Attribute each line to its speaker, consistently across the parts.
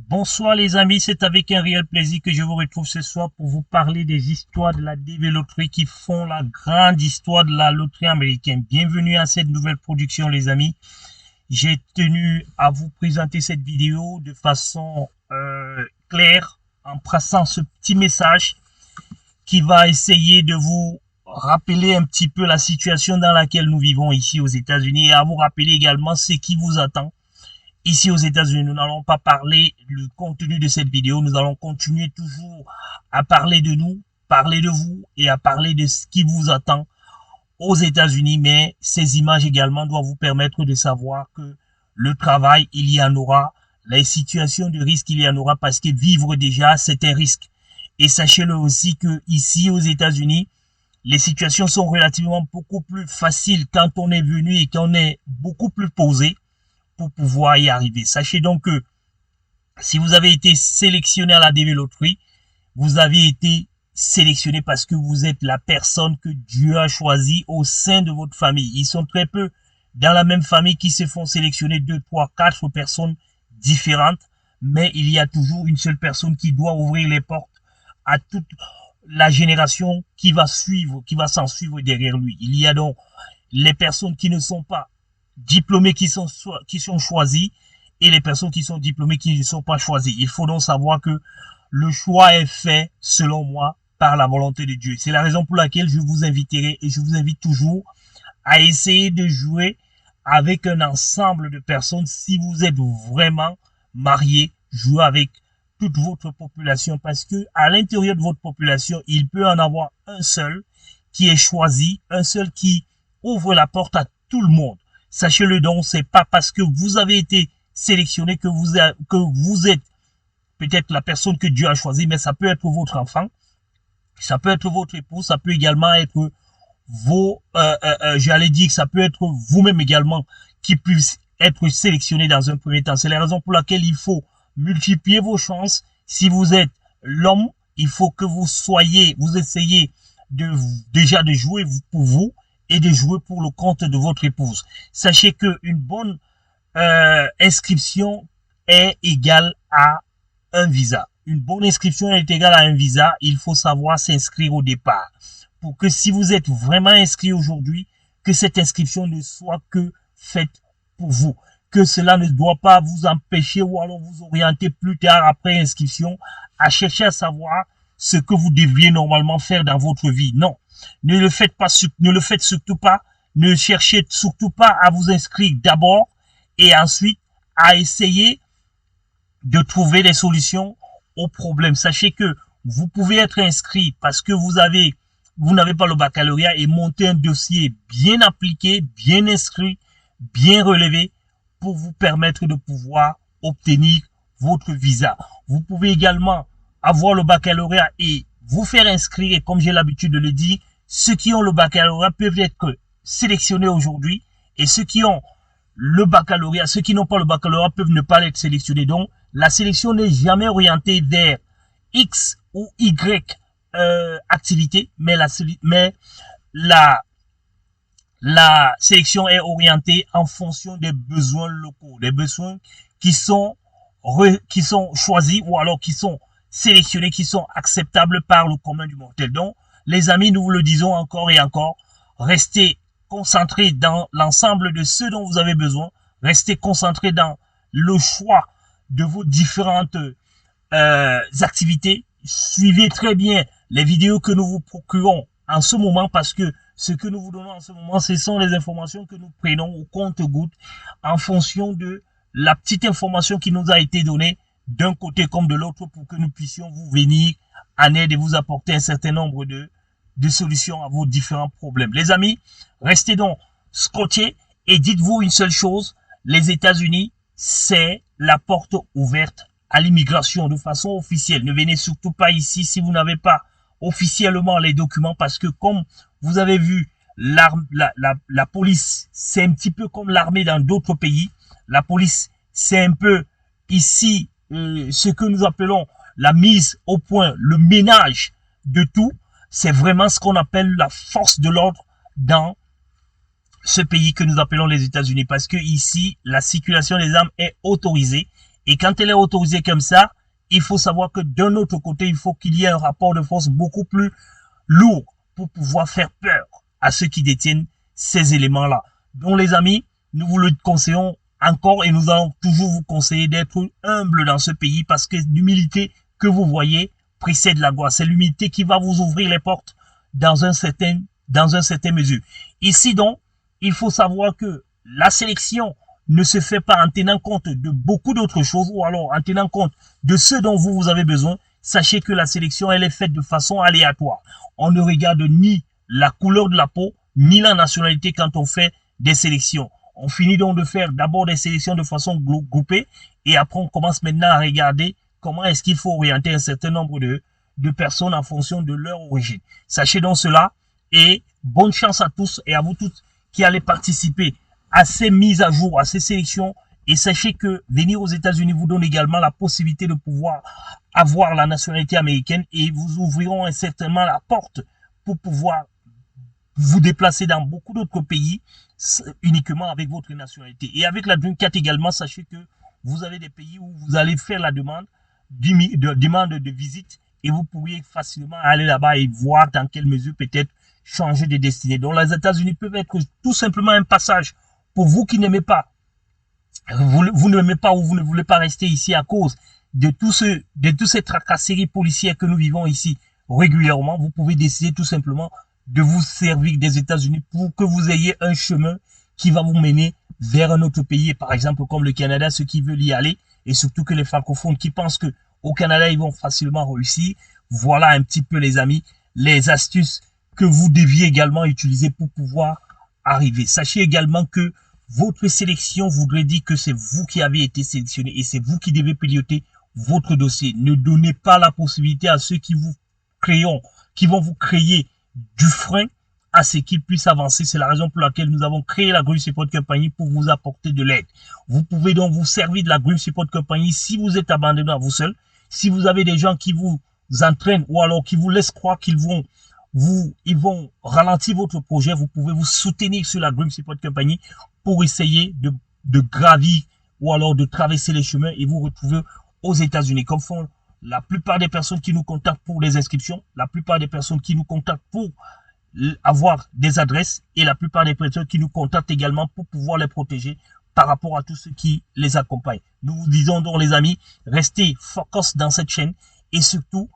Speaker 1: Bonsoir les amis, c'est avec un réel plaisir que je vous retrouve ce soir pour vous parler des histoires de la DV Loterie qui font la grande histoire de la loterie américaine. Bienvenue à cette nouvelle production les amis. J'ai tenu à vous présenter cette vidéo de façon claire en passant ce petit message qui va essayer de vous rappeler un petit peu la situation dans laquelle nous vivons ici aux États-Unis et à vous rappeler également ce qui vous attend ici aux États-Unis. Nous n'allons pas parler du contenu de cette vidéo. Nous allons continuer toujours à parler de nous, parler de vous et à parler de ce qui vous attend aux États-Unis. Mais ces images également doivent vous permettre de savoir que le travail, il y en aura. Les situations de risque, il y en aura parce que vivre déjà, c'est un risque. Et sachez-le aussi que ici aux États-Unis, les situations sont relativement beaucoup plus faciles quand on est venu et qu'on est beaucoup plus posé pour pouvoir y arriver. Sachez donc que si vous avez été sélectionné à la DV Loterie, vous avez été sélectionné parce que vous êtes la personne que Dieu a choisie au sein de votre famille. Ils sont très peu dans la même famille qui se font sélectionner 2, 3, 4 personnes différentes, mais il y a toujours une seule personne qui doit ouvrir les portes à toute la génération qui va suivre, qui va s'en suivre derrière lui. Il y a donc les personnes qui ne sont pas diplômés qui sont choisis et les personnes qui sont diplômées qui ne sont pas choisies. Il faut donc savoir que le choix est fait, selon moi, par la volonté de Dieu. C'est la raison pour laquelle je vous inviterai et je vous invite toujours à essayer de jouer avec un ensemble de personnes. Si vous êtes vraiment marié, jouez avec toute votre population parce que à l'intérieur de votre population, il peut en avoir un seul qui est choisi, un seul qui ouvre la porte à tout le monde. Sachez-le donc, c'est pas parce que vous avez été sélectionné que vous êtes peut-être la personne que Dieu a choisie, mais ça peut être votre enfant, ça peut être votre épouse, ça peut également être j'allais dire que ça peut être vous-même également qui puisse être sélectionné dans un premier temps. C'est la raison pour laquelle il faut multiplier vos chances. Si vous êtes l'homme, il faut que vous essayez déjà de jouer pour vous et de jouer pour le compte de votre épouse. Sachez qu'une bonne inscription est égale à un visa. Une bonne inscription est égale à un visa. Il faut savoir s'inscrire au départ. Pour que si vous êtes vraiment inscrit aujourd'hui, que cette inscription ne soit que faite pour vous. Que cela ne doit pas vous empêcher ou alors vous orienter plus tard après inscription à chercher à savoir ce que vous devriez normalement faire dans votre vie. Non. Ne le faites pas, ne le faites surtout pas. Ne cherchez surtout pas à vous inscrire d'abord et ensuite à essayer de trouver des solutions aux problèmes. Sachez que vous pouvez être inscrit parce que vous n'avez pas le baccalauréat et monter un dossier bien appliqué, bien inscrit, bien relevé pour vous permettre de pouvoir obtenir votre visa. Vous pouvez également avoir le baccalauréat et vous faire inscrire, et comme j'ai l'habitude de le dire, ceux qui ont le baccalauréat peuvent être sélectionnés aujourd'hui et ceux qui ont le baccalauréat, ceux qui n'ont pas le baccalauréat peuvent ne pas être sélectionnés. Donc, la sélection n'est jamais orientée vers X ou Y activité, mais la sélection est orientée en fonction des besoins locaux, des besoins qui sont choisis ou alors qui sont sélectionnés, qui sont acceptables par le commun du mortel. Donc, les amis, nous vous le disons encore et encore, restez concentrés dans l'ensemble de ce dont vous avez besoin, restez concentrés dans le choix de vos différentes activités. Suivez très bien les vidéos que nous vous procurons en ce moment parce que ce que nous vous donnons en ce moment, ce sont les informations que nous prenons au compte-gouttes en fonction de la petite information qui nous a été donnée d'un côté comme de l'autre pour que nous puissions vous venir en aide et vous apporter un certain nombre de solutions à vos différents problèmes. Les amis, restez donc scotchés et dites-vous une seule chose, les États-Unis, c'est la porte ouverte à l'immigration de façon officielle. Ne venez surtout pas ici si vous n'avez pas officiellement les documents parce que comme vous avez vu, la police, c'est un petit peu comme l'armée dans d'autres pays. La police, c'est un peu ici ce que nous appelons la mise au point, le ménage de tout. C'est vraiment ce qu'on appelle la force de l'ordre dans ce pays que nous appelons les États-Unis parce que ici, la circulation des armes est autorisée Et quand elle est autorisée comme ça, il faut savoir que d'un autre côté, il faut qu'il y ait un rapport de force beaucoup plus lourd pour pouvoir faire peur à ceux qui détiennent ces éléments-là. Donc les amis, nous vous le conseillons encore et nous allons toujours vous conseiller d'être humble dans ce pays parce que l'humilité que vous voyez précède la gloire. C'est l'humilité qui va vous ouvrir les portes dans un certain mesure. Ici donc, il faut savoir que la sélection ne se fait pas en tenant compte de beaucoup d'autres choses ou alors en tenant compte de ce dont vous avez besoin. Sachez que la sélection, elle est faite de façon aléatoire. On ne regarde ni la couleur de la peau, ni la nationalité quand on fait des sélections. On finit donc de faire d'abord des sélections de façon groupée et après on commence maintenant à regarder comment est-ce qu'il faut orienter un certain nombre de personnes en fonction de leur origine. Sachez donc cela et bonne chance à tous et à vous toutes qui allez participer à ces mises à jour, à ces sélections. Et sachez que venir aux États-Unis vous donne également la possibilité de pouvoir avoir la nationalité américaine et vous ouvriront certainement la porte pour pouvoir vous déplacer dans beaucoup d'autres pays uniquement avec votre nationalité. Et avec la Green Card également, sachez que vous avez des pays où vous allez faire la demande de visite et vous pourriez facilement aller là-bas et voir dans quelle mesure peut-être changer de destinée. Donc les États-Unis peuvent être tout simplement un passage pour vous qui n'aimez pas. Vous n'aimez pas ou vous ne voulez pas rester ici à cause de tous ces tracasseries policières que nous vivons ici régulièrement. Vous pouvez décider tout simplement de vous servir des États-Unis pour que vous ayez un chemin qui va vous mener vers un autre pays, par exemple comme le Canada, ceux qui veulent y aller, et surtout que les francophones qui pensent que au Canada, ils vont facilement réussir. Voilà un petit peu, les amis, les astuces que vous deviez également utiliser pour pouvoir arriver. Sachez également que votre sélection voudrait dire que c'est vous qui avez été sélectionné et c'est vous qui devez piloter votre dossier. Ne donnez pas la possibilité à ceux qui vont vous créer du frein à ce qu'ils puissent avancer. C'est la raison pour laquelle nous avons créé la Green Support Company pour vous apporter de l'aide. Vous pouvez donc vous servir de la Green Support Company si vous êtes abandonné à vous seul, si vous avez des gens qui vous entraînent ou alors qui vous laissent croire qu'ils vont ralentir votre projet. Vous pouvez vous soutenir sur la Green Support Company pour essayer de gravir ou alors de traverser les chemins et vous retrouver aux États-Unis, comme font la plupart des personnes qui nous contactent pour les inscriptions, la plupart des personnes qui nous contactent pour avoir des adresses et la plupart des personnes qui nous contactent également pour pouvoir les protéger par rapport à tous ceux qui les accompagnent. Nous vous disons donc, les amis, restez focus dans cette chaîne et surtout,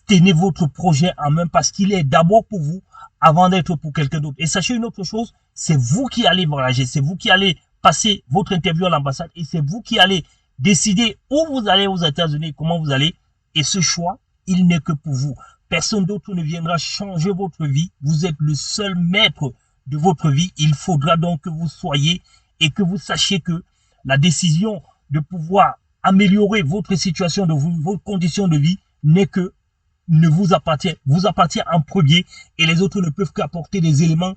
Speaker 1: tenez votre projet en main parce qu'il est d'abord pour vous avant d'être pour quelqu'un d'autre. Et sachez une autre chose, c'est vous qui allez voyager, c'est vous qui allez passer votre interview à l'ambassade et c'est vous qui allez décider où vous allez aux États-Unis, comment vous allez. Et ce choix, il n'est que pour vous. Personne d'autre ne viendra changer votre vie. Vous êtes le seul maître de votre vie. Il faudra donc que vous soyez et que vous sachiez que la décision de pouvoir améliorer votre situation, vos conditions de vie, ne vous appartient en premier et les autres ne peuvent qu'apporter des éléments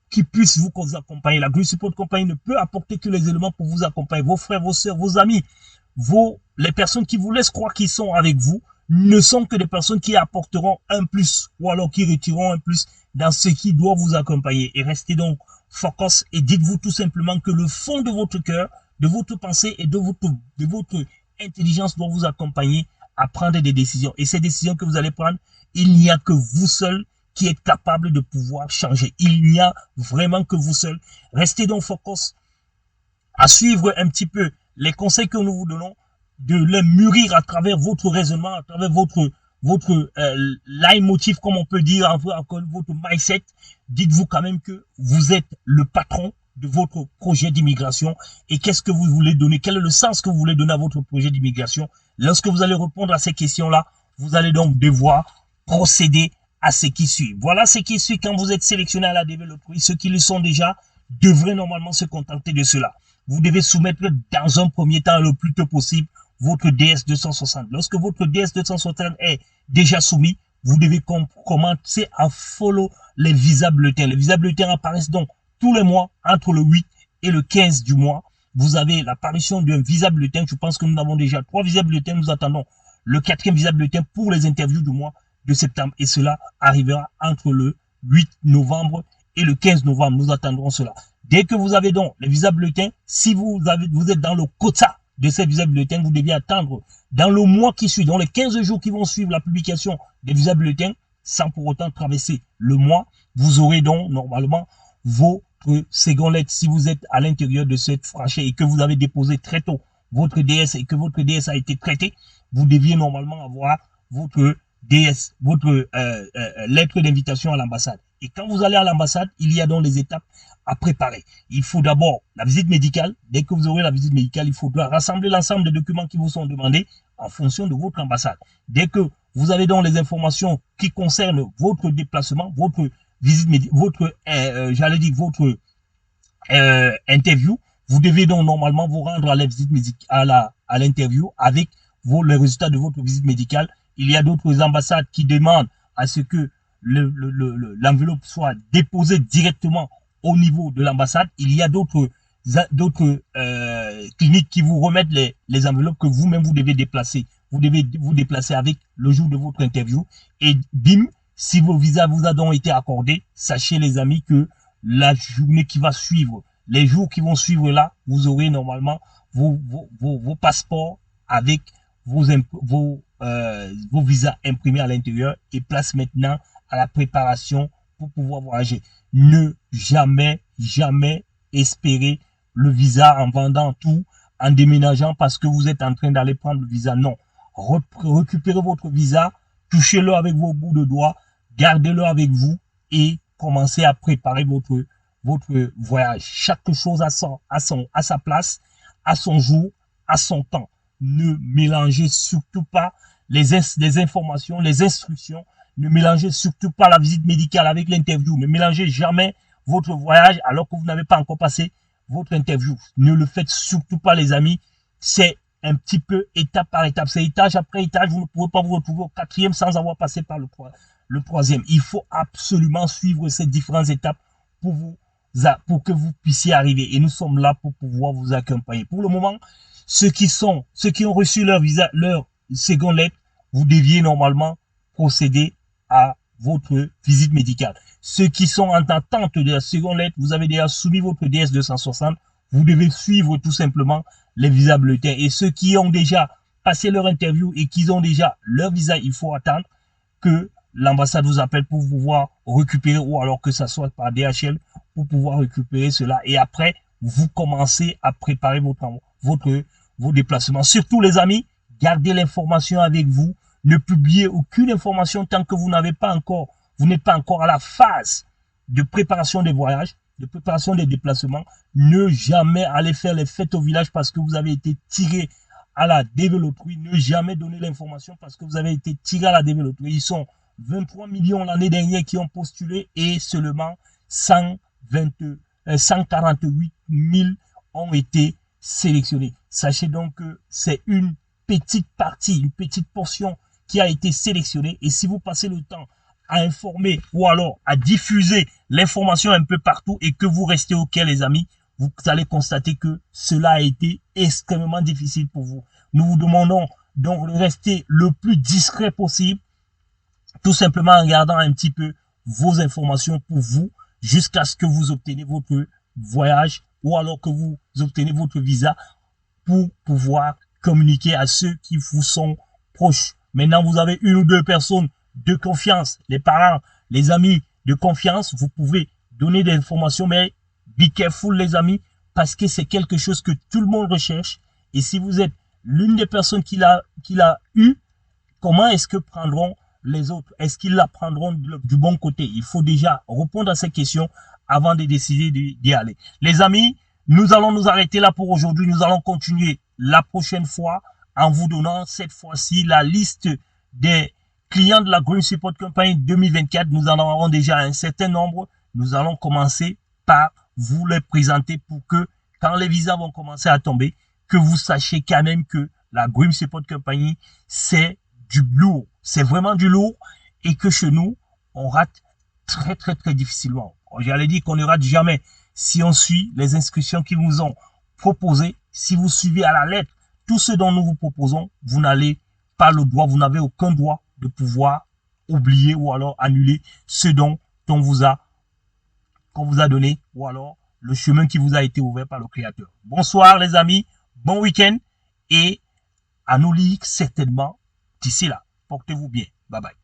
Speaker 1: qui puissent vous accompagner. La Green Support Company ne peut apporter que les éléments pour vous accompagner. Vos frères, vos sœurs, vos amis, les personnes qui vous laissent croire qu'ils sont avec vous ne sont que des personnes qui apporteront un plus ou alors qui retireront un plus dans ce qui doit vous accompagner. Et restez donc focus et dites-vous tout simplement que le fond de votre cœur, de votre pensée et de votre intelligence doit vous accompagner à prendre des décisions. Et ces décisions que vous allez prendre, il n'y a que vous seul qui êtes capable de pouvoir changer. Il n'y a vraiment que vous seul. Restez donc focus à suivre un petit peu les conseils que nous vous donnons, de les mûrir à travers votre raisonnement, à travers votre leitmotiv, comme on peut dire, votre mindset. Dites-vous quand même que vous êtes le patron de votre projet d'immigration et qu'est-ce que vous voulez donner, quel est le sens que vous voulez donner à votre projet d'immigration. Lorsque vous allez répondre à ces questions-là, vous allez donc devoir procéder à ce qui suit. Voilà ce qui suit quand vous êtes sélectionné à la développerie. Ceux qui le sont déjà devraient normalement se contenter de cela. Vous devez soumettre dans un premier temps, le plus tôt possible, votre DS-260. Lorsque votre DS-260 est déjà soumis, vous devez commencer à follow les visas bulletins. Les visas bulletins apparaissent donc tous les mois entre le 8 et le 15 du mois. Vous avez l'apparition d'un visa bulletin. Je pense que nous avons déjà 3 visas bulletins. Nous attendons le 4e visa bulletin pour les interviews du mois de septembre. Et cela arrivera entre le 8 novembre et le 15 novembre. Nous attendrons cela. Dès que vous avez donc les visas bulletins, si vous êtes dans le quota de ces visa bulletins, vous deviez attendre dans le mois qui suit, dans les 15 jours qui vont suivre la publication des visa bulletins, sans pour autant traverser le mois. Vous aurez donc normalement votre seconde lettre si vous êtes à l'intérieur de cette franchise et que vous avez déposé très tôt votre DS et que votre DS a été traité, vous deviez normalement avoir votre DS, votre lettre d'invitation à l'ambassade. Et quand vous allez à l'ambassade, il y a donc les étapes à préparer. Il faut d'abord la visite médicale. Dès que vous aurez la visite médicale, il faudra rassembler l'ensemble des documents qui vous sont demandés en fonction de votre ambassade. Dès que vous avez donc les informations qui concernent votre déplacement, votre visite médicale, votre, votre interview, vous devez donc normalement vous rendre à la visite médicale, à l'interview avec les résultats de votre visite médicale. Il y a d'autres ambassades qui demandent à ce que l'enveloppe soit déposée directement au niveau de l'ambassade. Il y a d'autres cliniques qui vous remettent les enveloppes que vous-même vous devez déplacer. Vous devez vous déplacer avec le jour de votre interview. Et bim, si vos visas vous ont donc été accordés, sachez les amis que la journée qui va suivre, les jours qui vont suivre là, vous aurez normalement vos passeports avec vos visas imprimés à l'intérieur et place maintenant à la préparation pour pouvoir voyager. Ne jamais espérer le visa en vendant tout, en déménageant parce que vous êtes en train d'aller prendre le visa. Non. Récupérez votre visa, touchez-le avec vos bouts de doigts, gardez-le avec vous et commencez à préparer votre voyage. Chaque chose à sa place, à son jour, à son temps. Ne mélangez surtout pas les informations, les instructions. Ne mélangez surtout pas la visite médicale avec l'interview. Ne mélangez jamais votre voyage alors que vous n'avez pas encore passé votre interview. Ne le faites surtout pas, les amis. C'est un petit peu étape par étape. C'est étage après étage. Vous ne pouvez pas vous retrouver au 4e sans avoir passé par le 3e. Il faut absolument suivre ces différentes étapes pour que vous puissiez arriver. Et nous sommes là pour pouvoir vous accompagner. Pour le moment, ceux qui ont reçu leur visa, leur seconde lettre, vous deviez normalement procéder à votre visite médicale. Ceux qui sont en attente de la seconde lettre, vous avez déjà soumis votre DS 260, vous devez suivre tout simplement les visas bulletins. Et ceux qui ont déjà passé leur interview et qui ont déjà leur visa, il faut attendre que l'ambassade vous appelle pour pouvoir récupérer ou alors que ça soit par DHL pour pouvoir récupérer cela. Et après, vous commencez à préparer vos déplacements. Surtout les amis, gardez l'information avec vous. Ne publiez aucune information tant que vous n'êtes pas encore à la phase de préparation des voyages, de préparation des déplacements. Ne jamais aller faire les fêtes au village parce que vous avez été tiré à la développerie. Ne jamais donner l'information parce que vous avez été tiré à la développerie. Ils sont 23 millions l'année dernière qui ont postulé et seulement 148 000 ont été sélectionnés. Sachez donc que c'est une petite partie, une petite portion qui a été sélectionnée. Et si vous passez le temps à informer ou alors à diffuser l'information un peu partout et que vous restez au quai, les amis, vous allez constater que cela a été extrêmement difficile pour vous. Nous vous demandons donc de rester le plus discret possible, tout simplement en gardant un petit peu vos informations pour vous jusqu'à ce que vous obtenez votre voyage ou alors que vous obtenez votre visa pour pouvoir communiquer à ceux qui vous sont proches. Maintenant, vous avez une ou deux personnes de confiance, les parents, les amis de confiance, vous pouvez donner des informations, mais be careful les amis, parce que c'est quelque chose que tout le monde recherche. Et si vous êtes l'une des personnes qui l'a eu, comment est-ce que prendront les autres? Est-ce qu'ils la prendront du bon côté? Il faut déjà répondre à ces questions avant de décider d'y aller. Les amis, nous allons nous arrêter là pour aujourd'hui. Nous allons continuer la prochaine fois en vous donnant cette fois-ci la liste des clients de la Green Support Company 2024. Nous en aurons déjà un certain nombre. Nous allons commencer par vous les présenter pour que quand les visas vont commencer à tomber, que vous sachiez quand même que la Green Support Company, c'est du lourd. C'est vraiment du lourd et que chez nous, on rate très difficilement. J'allais dire qu'on ne rate jamais si on suit les instructions qu'ils nous ont proposées. Si vous suivez à la lettre tout ce dont nous vous proposons, vous n'avez pas le droit, vous n'avez aucun droit de pouvoir oublier ou alors annuler ce dont qu'on vous a donné ou alors le chemin qui vous a été ouvert par le Créateur. Bonsoir les amis, bon week-end et à nous lire certainement d'ici là. Portez-vous bien. Bye bye.